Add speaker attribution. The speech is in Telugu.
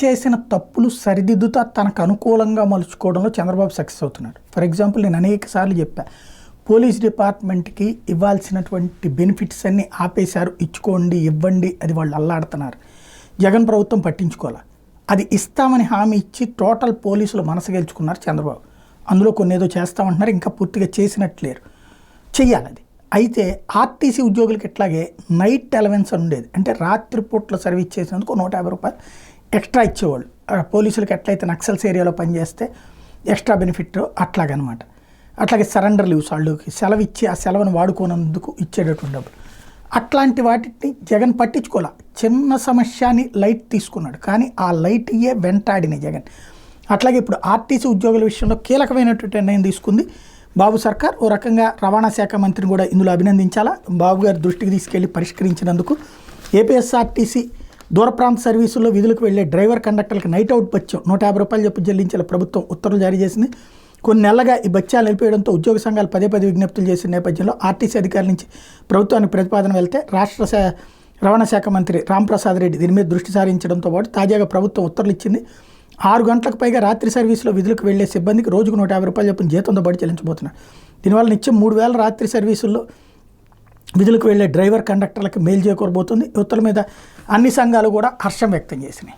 Speaker 1: చేసిన తప్పులు సరిదిద్దుతా తనకు అనుకూలంగా మలుచుకోవడంలో చంద్రబాబు సక్సెస్ అవుతున్నాడు. ఫర్ ఎగ్జాంపుల్ నేను అనేక సార్లు చెప్పా, పోలీస్ డిపార్ట్మెంట్కి ఇవ్వాల్సినటువంటి బెనిఫిట్స్ అన్నీ ఆపేశారు, ఇచ్చుకోండి ఇవ్వండి, అది వాళ్ళు అల్లాడుతున్నారు. జగన్ ప్రభుత్వం పట్టించుకోవాలి. అది ఇస్తామని హామీ ఇచ్చి టోటల్ పోలీసులు మనసు గెలుచుకున్నారు చంద్రబాబు. అందులో కొన్ని ఏదో చేస్తామంటున్నారు, ఇంకా పూర్తిగా చేసినట్లేరు, చెయ్యాలి అది. అయితే ఆర్టీసీ ఉద్యోగులకి ఇట్లాగే నైట్ అలవెన్స్ అని ఉండేది, అంటే రాత్రిపూట్ల సర్వీస్ చేసినందుకు 150 రూపాయలు ఎక్స్ట్రా ఇచ్చేవాళ్ళు. పోలీసులకు ఎట్లయితే నక్సల్స్ ఏరియాలో పనిచేస్తే ఎక్స్ట్రా బెనిఫిట్ అట్లాగనమాట. అట్లాగే సరెండర్ లీవ్స్, వాళ్ళకి సెలవు ఇచ్చి ఆ సెలవును వాడుకోనందుకు ఇచ్చేటటువంటి డబ్బులు. అట్లాంటి వాటిని జగన్ పట్టించుకోలే. చిన్న సమస్యని లైట్ తీసుకున్నాడు, కానీ ఆ లైట్ ఇయే వెంటాడినాయి జగన్. అట్లాగే ఇప్పుడు ఆర్టీసీ ఉద్యోగుల విషయంలో కీలకమైనటువంటి నిర్ణయం తీసుకుంది బాబు సర్కార్. ఓ రకంగా రవాణా శాఖ మంత్రిని కూడా ఇందులో అభినందించాలా. బాబు గారి దృష్టికి తీసుకెళ్లి పరిష్కరించినందుకు. ఏపీఎస్ఆర్టీసీ దూర ప్రాంత సర్వీసుల్లో విధులకు వెళ్లే డ్రైవర్ కండక్టర్లకు నైట్ అవుట్ బత్యం 150 రూపాయలు చెప్పి చెల్లించాల ప్రభుత్వం ఉత్తర్వులు జారీ చేసింది. కొన్ని నెలలుగా ఈ బత్యాలు నిలిపేయడంతో ఉద్యోగ సంఘాలు పదే విజ్ఞప్తులు చేసిన నేపథ్యంలో ఆర్టీసీ అధికారుల నుంచి ప్రభుత్వానికి ప్రతిపాదన వెళ్తే రాష్ట్ర రవాణా శాఖ మంత్రి రాంప్రసాద్ రెడ్డి దీని మీద దృష్టి సారించడంతో పాటు తాజాగా ప్రభుత్వం ఉత్తర్వులు ఇచ్చింది. 6 గంటలకు పైగా రాత్రి సర్వీసులో విధులకు వెళ్లే సిబ్బందికి రోజుకు 150 రూపాయలు చెప్పిన జీతంతో పాటు చెల్లించబోతున్నారు. దీనివల్ల నిత్యం 3000 రాత్రి సర్వీసుల్లో విధులకు వెళ్లే డ్రైవర్ కండక్టర్లకు మేలు చేకూరబోతుంది. ఉత్తర్వుల మీద అన్ని సంఘాలు కూడా హర్షం వ్యక్తం చేసినాయి.